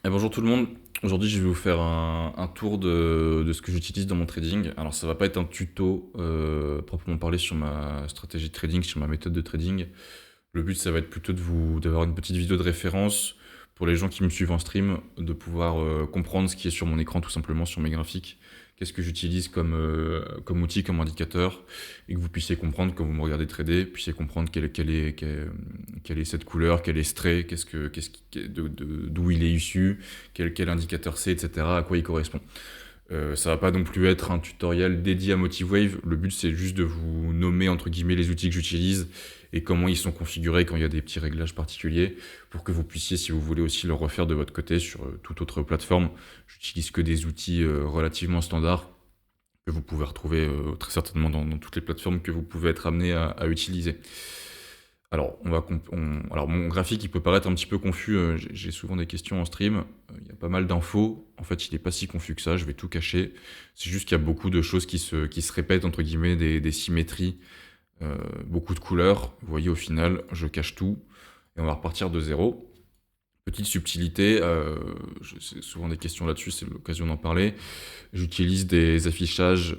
Bonjour tout le monde. Aujourd'hui, je vais vous faire un tour de ce que j'utilise dans mon trading. Alors, ça va pas être un tuto proprement parlé sur ma stratégie de trading, sur ma méthode de trading. Le but, ça va être plutôt d'avoir une petite vidéo de référence pour les gens qui me suivent en stream, de pouvoir comprendre ce qui est sur mon écran, tout simplement sur mes graphiques. Qu'est-ce que j'utilise comme outil, comme indicateur, et que vous puissiez comprendre quand vous me regardez trader, puissiez comprendre quelle est cette couleur, quel est ce trait, d'où il est issu, quel indicateur c'est, etc., à quoi il correspond. Ça va pas non plus être un tutoriel dédié à MotiveWave. Le but, c'est juste de vous nommer, entre guillemets, les outils que j'utilise et comment ils sont configurés quand il y a des petits réglages particuliers pour que vous puissiez, si vous voulez aussi le refaire de votre côté sur toute autre plateforme. J'utilise que des outils relativement standards que vous pouvez retrouver très certainement dans toutes les plateformes que vous pouvez être amené à utiliser. Alors, alors, mon graphique, il peut paraître un petit peu confus. J'ai souvent des questions en stream. Il y a pas mal d'infos. En fait, il n'est pas si confus que ça. Je vais tout cacher. C'est juste qu'il y a beaucoup de choses qui se répètent, entre guillemets, des symétries, beaucoup de couleurs. Vous voyez, au final, je cache tout. Et on va repartir de zéro. Petite subtilité, c'est souvent des questions là-dessus, c'est l'occasion d'en parler. J'utilise des affichages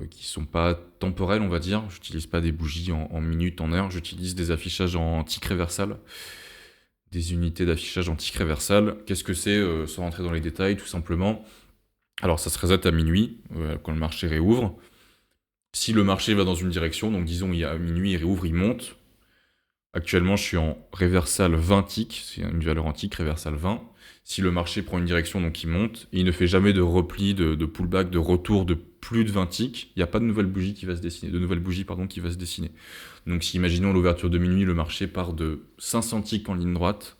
qui sont pas temporels, on va dire. J'utilise pas des bougies en minutes, en heures. J'utilise des affichages en tic réversal, des unités d'affichage en tic réversal. Qu'est-ce que c'est sans rentrer dans les détails, tout simplement. Alors, ça se reset à minuit, quand le marché réouvre. Si le marché va dans une direction, donc disons il y a minuit, il réouvre, il monte. Actuellement, je suis en réversal 20 ticks, c'est une valeur en tick, réversal 20. Si le marché prend une direction, donc il monte, et il ne fait jamais de repli, de pullback, de retour de plus de 20 ticks, il n'y a pas de nouvelle bougie qui va se dessiner, de nouvelle bougie pardon, qui va se dessiner. Donc si imaginons l'ouverture de minuit, le marché part de 500 ticks en ligne droite,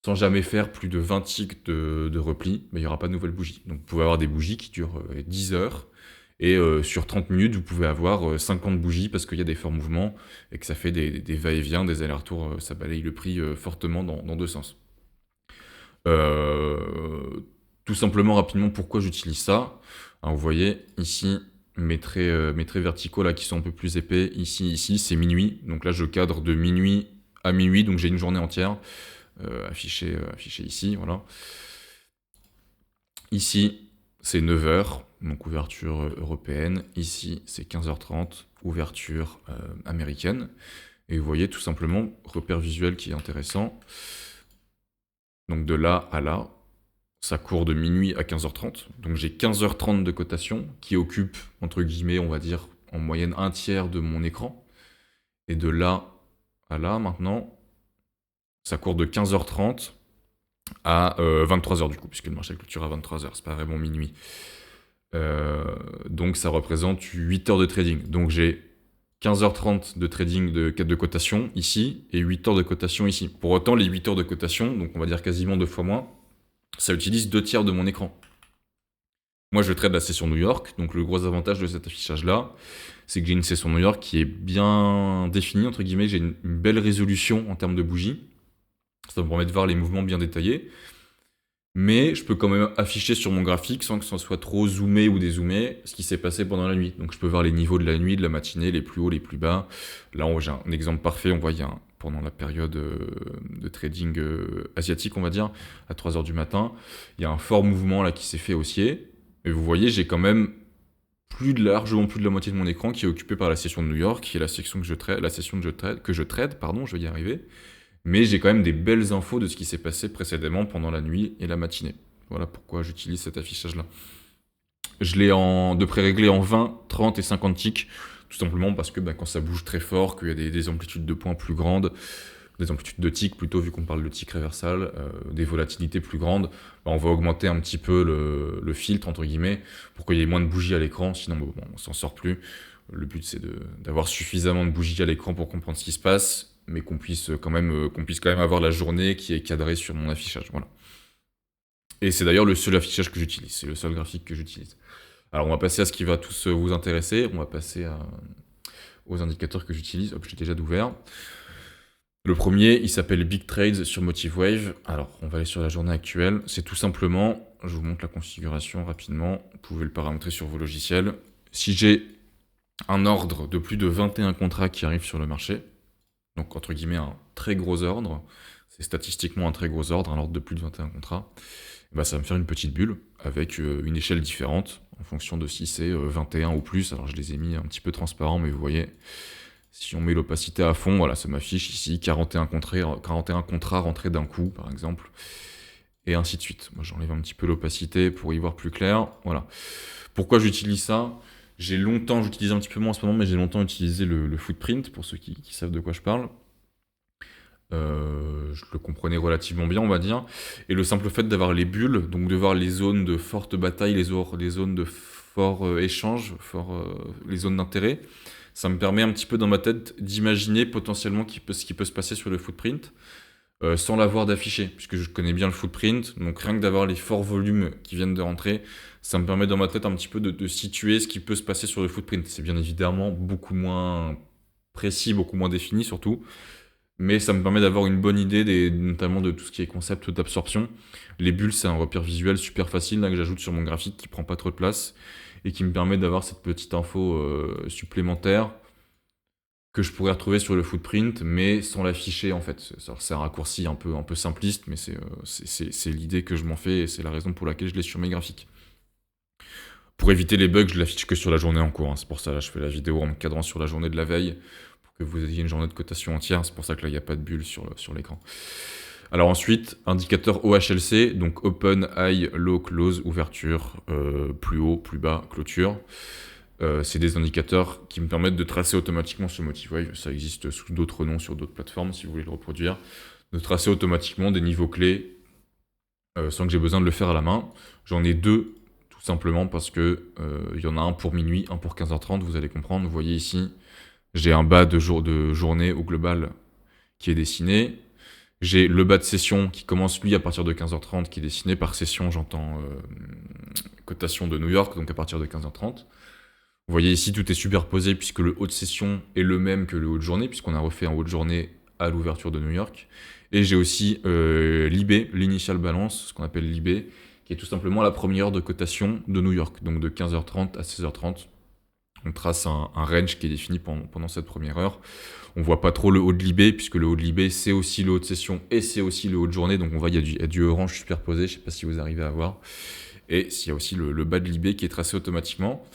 sans jamais faire plus de 20 ticks de repli, mais il n'y aura pas de nouvelle bougie. Donc vous pouvez avoir des bougies qui durent 10 heures, et sur 30 minutes, vous pouvez avoir 50 bougies parce qu'il y a des forts mouvements et que ça fait des va-et-vient, des allers-retours, ça balaye le prix fortement dans deux sens. Euh, Tout simplement, rapidement, pourquoi j'utilise ça. Alors, vous voyez, ici, mes traits verticaux là, qui sont un peu plus épais, ici, c'est minuit. Donc là, je cadre de minuit à minuit, donc j'ai une journée entière affichée ici, voilà. Ici, c'est 9 heures, donc ouverture européenne. Ici, c'est 15h30, ouverture américaine. Et vous voyez tout simplement, repère visuel qui est intéressant. Donc de là à là, ça court de minuit à 15h30. Donc j'ai 15h30 de cotation qui occupe, entre guillemets, on va dire, en moyenne un tiers de mon écran. Et de là à là, maintenant, ça court de 15h30 à 23h du coup, puisque le marché clôture à 23h, c'est pas vraiment minuit. Donc ça représente 8 heures de trading. Donc j'ai 15h30 de trading de cotation ici et 8 heures de cotation ici. Pour autant, les 8 heures de cotation, donc on va dire quasiment deux fois moins, ça utilise deux tiers de mon écran. Moi, je trade la session New York, donc le gros avantage de cet affichage-là, c'est que j'ai une session New York qui est bien définie, entre guillemets, j'ai une belle résolution en termes de bougies. Ça me permet de voir les mouvements bien détaillés. Mais je peux quand même afficher sur mon graphique, sans que ça soit trop zoomé ou dézoomé, ce qui s'est passé pendant la nuit. Donc je peux voir les niveaux de la nuit, de la matinée, les plus hauts, les plus bas. Là, j'ai un exemple parfait, on voit pendant la période de trading asiatique, on va dire, à 3 heures du matin, il y a un fort mouvement là qui s'est fait haussier. Et vous voyez, j'ai quand même largement plus de la moitié de mon écran qui est occupé par la session de New York, qui est la section que je trade, pardon, je vais y arriver. Mais j'ai quand même des belles infos de ce qui s'est passé précédemment pendant la nuit et la matinée. Voilà pourquoi j'utilise cet affichage-là. Je l'ai de pré-réglé en 20, 30 et 50 ticks, tout simplement parce que quand ça bouge très fort, qu'il y a des amplitudes de points plus grandes, des amplitudes de ticks plutôt, vu qu'on parle de tick réversal, des volatilités plus grandes, on va augmenter un petit peu le filtre, entre guillemets, pour qu'il y ait moins de bougies à l'écran, sinon on s'en sort plus. Le but c'est d'avoir suffisamment de bougies à l'écran pour comprendre ce qui se passe, mais qu'on puisse quand même avoir la journée qui est cadrée sur mon affichage. Voilà. Et c'est d'ailleurs le seul affichage que j'utilise, c'est le seul graphique que j'utilise. Alors on va passer à ce qui va tous vous intéresser, on va passer aux indicateurs que j'utilise. Hop, je l'ai déjà ouvert. Le premier, il s'appelle Big Trades sur MotiveWave. Alors, on va aller sur la journée actuelle. C'est tout simplement, je vous montre la configuration rapidement. Vous pouvez le paramétrer sur vos logiciels. Si j'ai un ordre de plus de 21 contrats qui arrivent sur le marché, donc entre guillemets un très gros ordre, c'est statistiquement un très gros ordre, un ordre de plus de 21 contrats, bah, ça va me faire une petite bulle avec une échelle différente en fonction de si c'est 21 ou plus. Alors je les ai mis un petit peu transparents, mais vous voyez, si on met l'opacité à fond, voilà, ça m'affiche ici 41 contrats rentrés d'un coup, par exemple, et ainsi de suite. Moi, j'enlève un petit peu l'opacité pour y voir plus clair. Voilà. Pourquoi j'utilise ça? J'utilise un petit peu moins en ce moment, mais j'ai longtemps utilisé le footprint, pour ceux qui savent de quoi je parle. Je le comprenais relativement bien, on va dire. Et le simple fait d'avoir les bulles, donc de voir les zones de forte bataille, les zones de fort échange, les zones d'intérêt, ça me permet un petit peu dans ma tête d'imaginer potentiellement ce qui peut se passer sur le footprint, sans l'avoir d'afficher, puisque je connais bien le footprint, donc rien que d'avoir les forts volumes qui viennent de rentrer, ça me permet dans ma tête un petit peu de situer ce qui peut se passer sur le footprint. C'est bien évidemment beaucoup moins précis, beaucoup moins défini surtout, mais ça me permet d'avoir une bonne idée, notamment de tout ce qui est concept d'absorption. Les bulles, c'est un repère visuel super facile là, que j'ajoute sur mon graphique qui prend pas trop de place et qui me permet d'avoir cette petite info supplémentaire que je pourrais retrouver sur le footprint, mais sans l'afficher en fait. C'est un raccourci un peu simpliste, mais c'est l'idée que je m'en fais et c'est la raison pour laquelle je l'ai sur mes graphiques. Pour éviter les bugs, je l'affiche que sur la journée en cours. Hein. C'est pour ça là, je fais la vidéo en me cadrant sur la journée de la veille pour que vous ayez une journée de cotation entière. C'est pour ça que là, il n'y a pas de bulle sur l'écran. Alors ensuite, indicateur OHLC, donc Open, High, Low, Close, ouverture, plus haut, plus bas, clôture. C'est des indicateurs qui me permettent de tracer automatiquement ce Motivewave. Ça existe sous d'autres noms sur d'autres plateformes si vous voulez le reproduire. De tracer automatiquement des niveaux clés sans que j'ai besoin de le faire à la main. J'en ai deux, tout simplement parce que il y en a un pour minuit, un pour 15h30, vous allez comprendre. Vous voyez ici, j'ai un bas de journée au global qui est dessiné. J'ai le bas de session qui commence lui à partir de 15h30, qui est dessiné par session, j'entends cotation de New York, donc à partir de 15h30. Vous voyez ici, tout est superposé puisque le haut de session est le même que le haut de journée, puisqu'on a refait un haut de journée à l'ouverture de New York. Et j'ai aussi l'IB, l'Initial Balance, ce qu'on appelle l'IB, qui est tout simplement la première heure de cotation de New York, donc de 15h30 à 16h30. On trace un range qui est défini pendant cette première heure. On voit pas trop le haut de l'IB, puisque le haut de l'IB, c'est aussi le haut de session et c'est aussi le haut de journée. Donc on voit, il y a du orange superposé, je sais pas si vous arrivez à voir. Et il y a aussi le bas de l'IB qui est tracé automatiquement.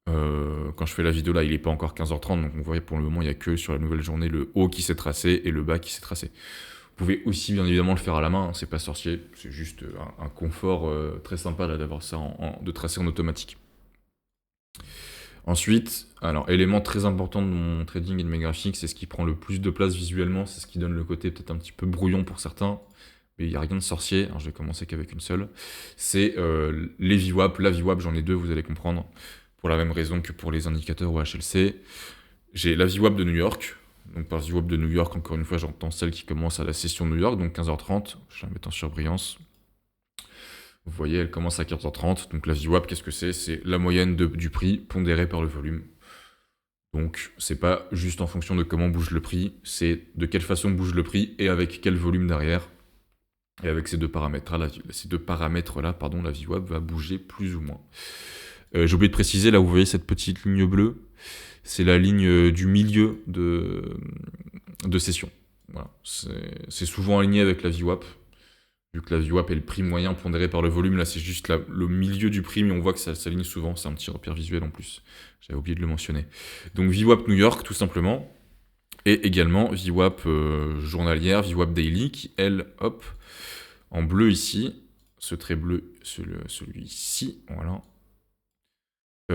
Quand je fais la vidéo là, il n'est pas encore 15h30, donc vous voyez pour le moment, il n'y a que sur la nouvelle journée le haut qui s'est tracé et le bas qui s'est tracé. Vous pouvez aussi bien évidemment le faire à la main, hein, c'est pas sorcier, c'est juste un confort très sympa là, d'avoir ça, de tracer en automatique. Ensuite, alors élément très important de mon trading et de mes graphiques, c'est ce qui prend le plus de place visuellement, c'est ce qui donne le côté peut-être un petit peu brouillon pour certains, mais il n'y a rien de sorcier, alors je vais commencer qu'avec une seule, c'est les VWAP, la VWAP j'en ai deux, vous allez comprendre, pour la même raison que pour les indicateurs OHLC. J'ai la VWAP de New York, donc par VWAP de New York, encore une fois j'entends celle qui commence à la session de New York, donc 15h30, je vais la mettre en surbrillance. Vous voyez, elle commence à 15h30. Donc la VWAP, qu'est-ce que c'est? C'est la moyenne du prix pondéré par le volume. Donc c'est pas juste en fonction de comment bouge le prix, c'est de quelle façon bouge le prix et avec quel volume derrière. Et avec ces deux paramètres-là, la VWAP va bouger plus ou moins. J'ai oublié de préciser, là où vous voyez cette petite ligne bleue, c'est la ligne du milieu de session. Voilà. C'est souvent aligné avec la VWAP. Vu que la VWAP est le prix moyen pondéré par le volume, là c'est juste le milieu du prix, mais on voit que ça s'aligne souvent, c'est un petit repère visuel en plus. J'avais oublié de le mentionner. Donc VWAP New York, tout simplement, et également VWAP journalière, VWAP daily, qui elle, hop, en bleu ici, ce trait bleu, celui-ci, voilà,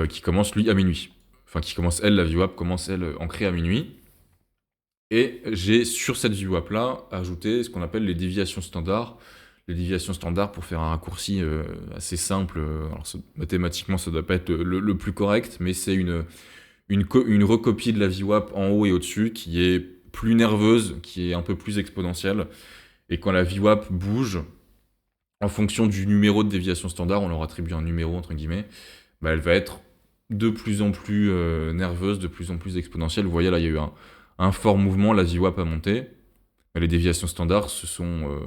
qui commence lui à minuit. Enfin, qui commence elle, la VWAP commence elle ancrée à minuit. Et j'ai sur cette VWAP là ajouté ce qu'on appelle les déviations standards. Les déviations standards, pour faire un raccourci assez simple, alors mathématiquement ça ne doit pas être le plus correct, mais c'est une recopie de la VWAP en haut et au-dessus qui est plus nerveuse, qui est un peu plus exponentielle. Et quand la VWAP bouge, en fonction du numéro de déviation standard, on leur attribue un numéro entre guillemets, bah, elle va être de plus en plus nerveuse, de plus en plus exponentielle. Vous voyez là, il y a eu un fort mouvement, la VWAP a monté. Les déviations standards se sont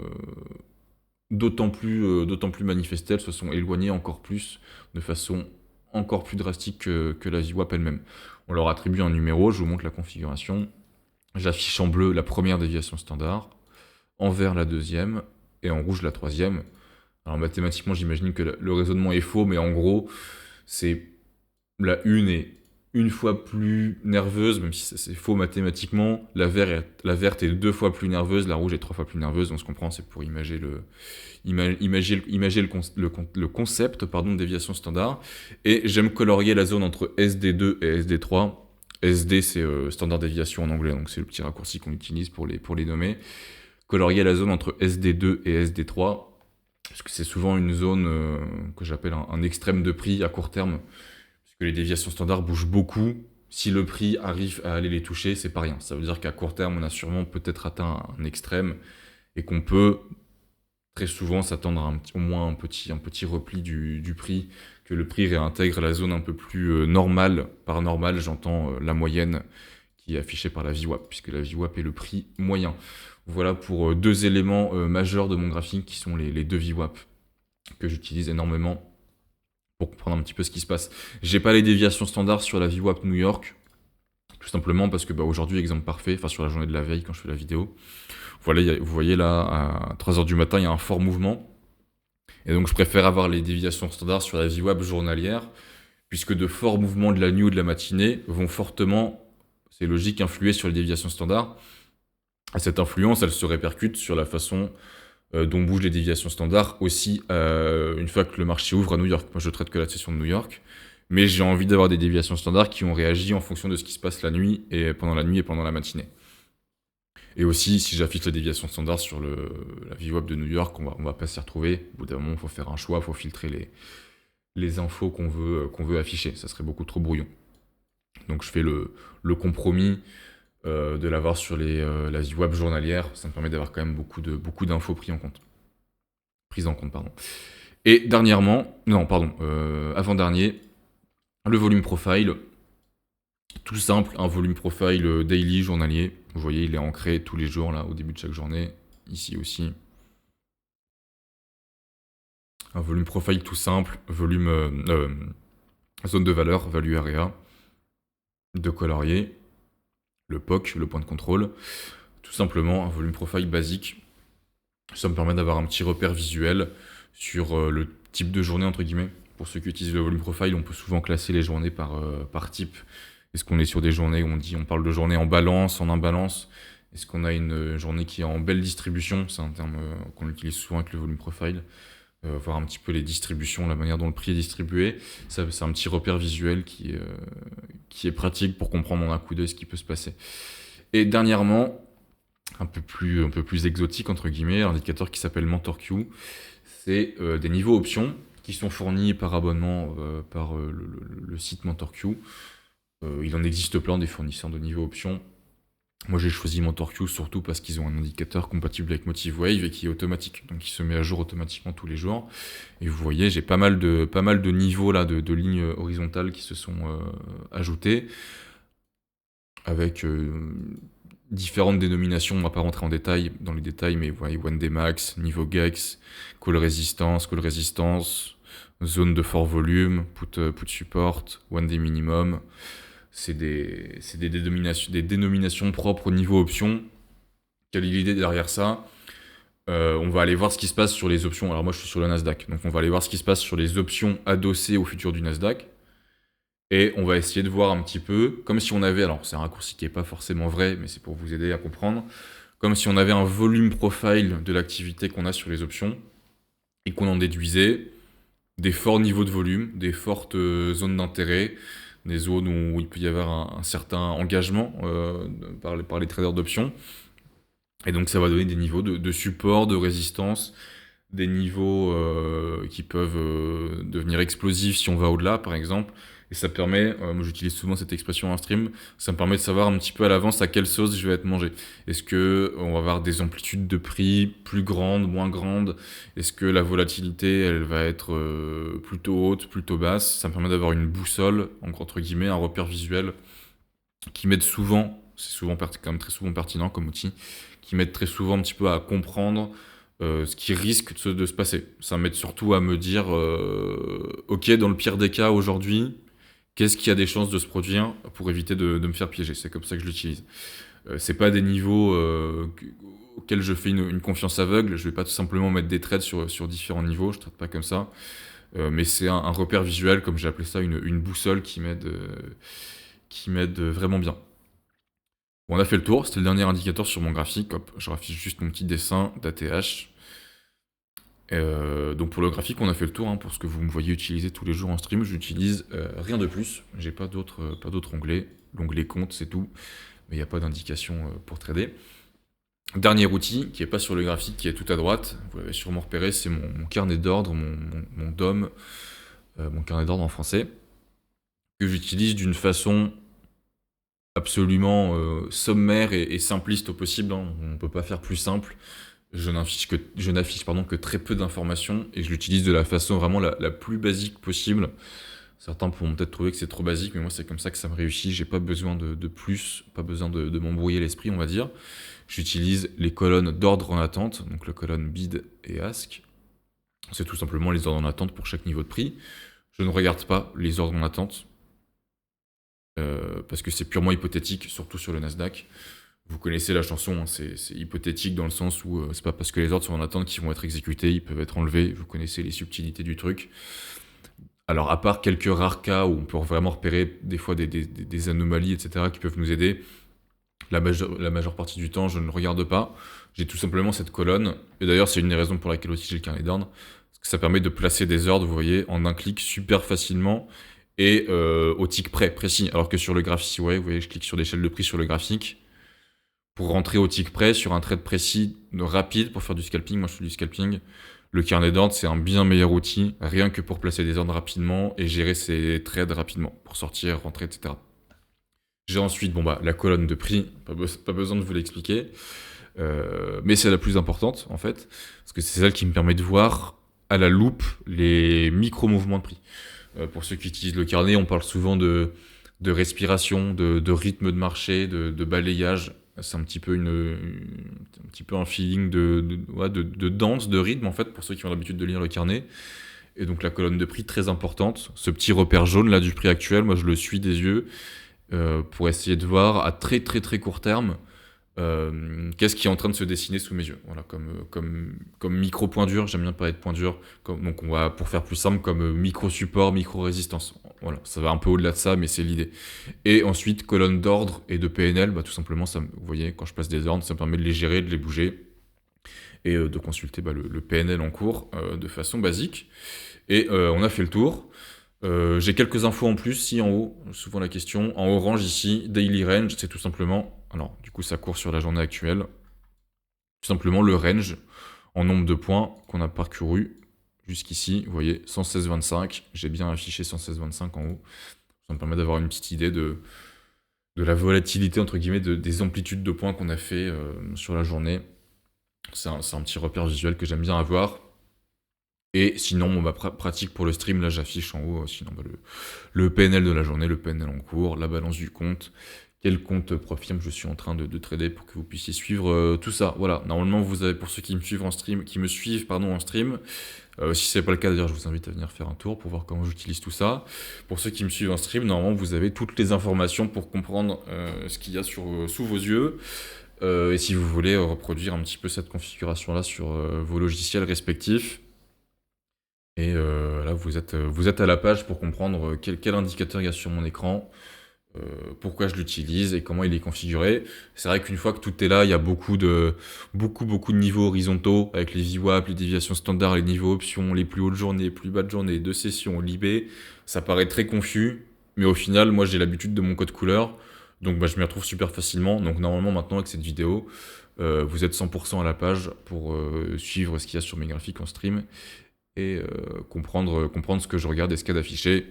d'autant plus manifestées, elles se sont éloignées encore plus, de façon encore plus drastique que la VWAP elle-même. On leur attribue un numéro, je vous montre la configuration. J'affiche en bleu la première déviation standard, en vert la deuxième et en rouge la troisième. Alors mathématiquement, j'imagine que le raisonnement est faux, mais en gros, c'est la une est une fois plus nerveuse, même si c'est faux mathématiquement. La verte est 2 fois plus nerveuse, la rouge est 3 fois plus nerveuse. On se comprend, c'est pour imager le concept pardon, de déviation standard. Et j'aime colorier la zone entre SD2 et SD3. SD, c'est standard déviation en anglais, donc c'est le petit raccourci qu'on utilise pour les nommer. Colorier la zone entre SD2 et SD3, parce que c'est souvent une zone que j'appelle un extrême de prix à court terme, puisque les déviations standards bougent beaucoup. Si le prix arrive à aller les toucher, c'est pas rien. Ça veut dire qu'à court terme, on a sûrement peut-être atteint un extrême et qu'on peut très souvent s'attendre à au moins un petit repli du prix, que le prix réintègre la zone un peu plus normale. Par normale, j'entends la moyenne qui est affichée par la VWAP, puisque la VWAP est le prix moyen. Voilà pour 2 éléments majeurs de mon graphique qui sont les 2 VWAP que j'utilise énormément pour comprendre un petit peu ce qui se passe. J'ai pas les déviations standards sur la VWAP New York, tout simplement parce que aujourd'hui, exemple parfait, sur la journée de la veille quand je fais la vidéo, voilà, vous voyez là, à 3h du matin, il y a un fort mouvement. Et donc je préfère avoir les déviations standards sur la VWAP journalière, puisque de forts mouvements de la nuit ou de la matinée vont fortement, c'est logique, influer sur les déviations standards. Et cette influence, elle se répercute sur la façon dont bougent les déviations standards aussi une fois que le marché ouvre à New York. Moi, je traite que la session de New York, mais j'ai envie d'avoir des déviations standards qui ont réagi en fonction de ce qui se passe la nuit et pendant la matinée. Et aussi, si j'affiche la déviation standard sur la VWAP de New York, on va pas s'y retrouver. Au bout d'un moment, il faut faire un choix, il faut filtrer les infos qu'on veut afficher. Ça serait beaucoup trop brouillon. Donc je fais le compromis de l'avoir sur la VWAP journalière. Ça me permet d'avoir quand même beaucoup d'infos prises en compte, pardon. Et avant-dernier, le volume profile. Tout simple, un volume profile daily, journalier. Vous voyez, il est ancré tous les jours, là, au début de chaque journée. Ici aussi. Un volume profile tout simple, zone de valeur, value area, de colorier, le POC, le point de contrôle. Tout simplement, un volume profile basique. Ça me permet d'avoir un petit repère visuel sur le type de journée, entre guillemets. Pour ceux qui utilisent le volume profile, on peut souvent classer les journées par type. Est-ce qu'on est sur des journées où on parle de journées en balance, en imbalance? Est-ce qu'on a une journée qui est en belle distribution? C'est un terme qu'on utilise souvent avec le volume profile. Voir un petit peu les distributions, la manière dont le prix est distribué. Ça, c'est un petit repère visuel qui est pratique pour comprendre en un coup d'œil ce qui peut se passer. Et dernièrement, un peu plus exotique, entre guillemets, un indicateur qui s'appelle MentorQ. C'est des niveaux options qui sont fournis par abonnement par le site MentorQ. Il en existe plein des fournisseurs de niveaux options. Moi, j'ai choisi MentorQ surtout parce qu'ils ont un indicateur compatible avec MotiveWave et qui est automatique. Donc, il se met à jour automatiquement tous les jours. Et vous voyez, j'ai pas mal de niveaux là, de lignes horizontales qui se sont ajoutées avec différentes dénominations. On va pas rentrer dans les détails, mais vous voyez, One Day Max, niveau Gex, call résistance, zone de fort volume, put support, One Day minimum. C'est des dénominations propres au niveau options. Quelle est l'idée derrière ça? On va aller voir ce qui se passe sur les options. Alors moi, je suis sur le Nasdaq. Donc on va aller voir ce qui se passe sur les options adossées au futur du Nasdaq. Et on va essayer de voir un petit peu, comme si on avait, alors c'est un raccourci qui n'est pas forcément vrai, mais c'est pour vous aider à comprendre, comme si on avait un volume profile de l'activité qu'on a sur les options et qu'on en déduisait des forts niveaux de volume, des fortes zones d'intérêt, des zones où il peut y avoir un certain engagement par les traders d'options. Et donc ça va donner des niveaux de support, de résistance, des niveaux qui peuvent devenir explosifs si on va au-delà, par exemple. Et ça permet, moi j'utilise souvent cette expression en stream, ça me permet de savoir un petit peu à l'avance à quelle sauce je vais être mangé. Est-ce que on va avoir des amplitudes de prix plus grandes, moins grandes? Est-ce que la volatilité, elle va être plutôt haute, plutôt basse? Ça me permet d'avoir une boussole, entre guillemets, un repère visuel qui m'aide souvent, c'est souvent quand même très souvent pertinent comme outil, qui m'aide très souvent un petit peu à comprendre ce qui risque de se passer. Ça m'aide surtout à me dire, ok, dans le pire des cas aujourd'hui, qu'est-ce qui a des chances de se produire pour éviter de me faire piéger? C'est comme ça que je l'utilise. C'est pas des niveaux auxquels je fais une confiance aveugle. Je vais pas tout simplement mettre des trades sur différents niveaux. Je traite pas comme ça. Mais c'est un repère visuel, comme j'ai appelé ça, une boussole qui m'aide vraiment bien. Bon, on a fait le tour. C'était le dernier indicateur sur mon graphique. Hop, je raffiche juste mon petit dessin d'ATH. Donc pour le graphique, on a fait le tour, hein, pour ce que vous me voyez utiliser tous les jours en stream. J'utilise rien de plus. J'ai pas d'autres onglets. L'onglet compte, c'est tout. Mais il n'y a pas d'indication pour trader. Dernier outil, qui n'est pas sur le graphique, qui est tout à droite, vous l'avez sûrement repéré, c'est mon carnet d'ordre, mon DOM, mon carnet d'ordre en français, que j'utilise d'une façon absolument sommaire et simpliste au possible, hein. On ne peut pas faire plus simple. Je n'affiche que très peu d'informations et je l'utilise de la façon vraiment la plus basique possible. Certains pourront peut-être trouver que c'est trop basique, mais moi c'est comme ça que ça me réussit. J'ai pas besoin de plus, pas besoin de m'embrouiller l'esprit, on va dire. J'utilise les colonnes d'ordre en attente, donc la colonne bid et ask. C'est tout simplement les ordres en attente pour chaque niveau de prix. Je ne regarde pas les ordres en attente, parce que c'est purement hypothétique, surtout sur le Nasdaq. Vous connaissez la chanson, hein, c'est hypothétique dans le sens où c'est pas parce que les ordres sont en attente qu'ils vont être exécutés, ils peuvent être enlevés. Vous connaissez les subtilités du truc. Alors, à part quelques rares cas où on peut vraiment repérer des fois des anomalies, etc., qui peuvent nous aider, la majeure partie du temps, je ne regarde pas. J'ai tout simplement cette colonne. Et d'ailleurs, c'est une des raisons pour laquelle aussi j'ai le carnet d'ordre. Parce que ça permet de placer des ordres, vous voyez, en un clic super facilement et au tick près, précis. Alors que sur le graphique, vous voyez, je clique sur l'échelle de prix sur le graphique. Pour rentrer au tick près, sur un trade précis, rapide, pour faire du scalping, moi je fais du scalping, le carnet d'ordre, c'est un bien meilleur outil, rien que pour placer des ordres rapidement et gérer ses trades rapidement, pour sortir, rentrer, etc. J'ai ensuite la colonne de prix, pas besoin de vous l'expliquer, mais c'est la plus importante en fait, parce que c'est celle qui me permet de voir à la loupe les micro-mouvements de prix. Pour ceux qui utilisent le carnet, on parle souvent de respiration, de rythme de marché, de balayage. C'est un petit peu un feeling de danse, de rythme en fait, pour ceux qui ont l'habitude de lire le carnet. Et donc la colonne de prix, très importante. Ce petit repère jaune là du prix actuel, moi je le suis des yeux pour essayer de voir à très très très court terme qu'est-ce qui est en train de se dessiner sous mes yeux. Voilà, comme micro point dur, j'aime bien parler de point dur. Donc on va, pour faire plus simple, comme micro support, micro résistance. Voilà, ça va un peu au-delà de ça, mais c'est l'idée. Et ensuite, colonne d'ordre et de PNL, tout simplement, ça, vous voyez, quand je place des ordres, ça me permet de les gérer, de les bouger et de consulter le PNL en cours de façon basique. Et on a fait le tour. J'ai quelques infos en plus, si en haut, souvent la question, en orange ici, daily range, c'est tout simplement, alors du coup ça court sur la journée actuelle, tout simplement le range en nombre de points qu'on a parcouru jusqu'ici, vous voyez, 116,25, j'ai bien affiché 116,25 en haut, ça me permet d'avoir une petite idée de la volatilité, entre guillemets, des amplitudes de points qu'on a fait sur la journée. C'est un petit repère visuel que j'aime bien avoir. Et sinon, pratique pour le stream, là j'affiche en haut, sinon le PNL de la journée, le PNL en cours, la balance du compte, quel compte profirme je suis en train de trader pour que vous puissiez suivre tout ça. Voilà, normalement vous avez, pour ceux qui me suivent en stream, en stream, si c'est pas le cas d'ailleurs, je vous invite à venir faire un tour pour voir comment j'utilise tout ça. Pour ceux qui me suivent en stream, normalement vous avez toutes les informations pour comprendre ce qu'il y a sous vos yeux. Et si vous voulez reproduire un petit peu cette configuration-là sur vos logiciels respectifs. Et là, vous êtes à la page pour comprendre quel indicateur il y a sur mon écran, pourquoi je l'utilise et comment il est configuré. C'est vrai qu'une fois que tout est là, il y a beaucoup de niveaux horizontaux avec les VWAP, les déviations standards, les niveaux options, les plus hautes journées, les plus basses journées, de session, l'IB. Ça paraît très confus, mais au final, moi j'ai l'habitude de mon code couleur, donc je m'y retrouve super facilement. Donc normalement maintenant avec cette vidéo, vous êtes 100% à la page pour suivre ce qu'il y a sur mes graphiques en stream et comprendre ce que je regarde et ce qu'il y a d'affiché.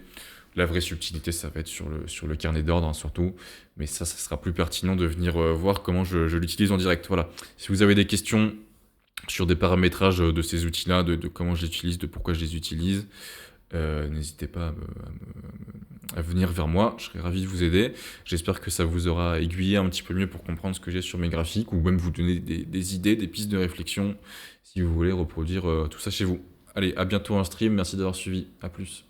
La vraie subtilité, ça va être sur le carnet d'ordre, hein, surtout. Mais ça sera plus pertinent de venir voir comment je l'utilise en direct. Voilà. Si vous avez des questions sur des paramétrages de ces outils-là, de comment je les utilise, de pourquoi je les utilise, n'hésitez pas à venir vers moi. Je serais ravi de vous aider. J'espère que ça vous aura aiguillé un petit peu mieux pour comprendre ce que j'ai sur mes graphiques, ou même vous donner des idées, des pistes de réflexion, si vous voulez reproduire tout ça chez vous. Allez, à bientôt en stream, merci d'avoir suivi, à plus.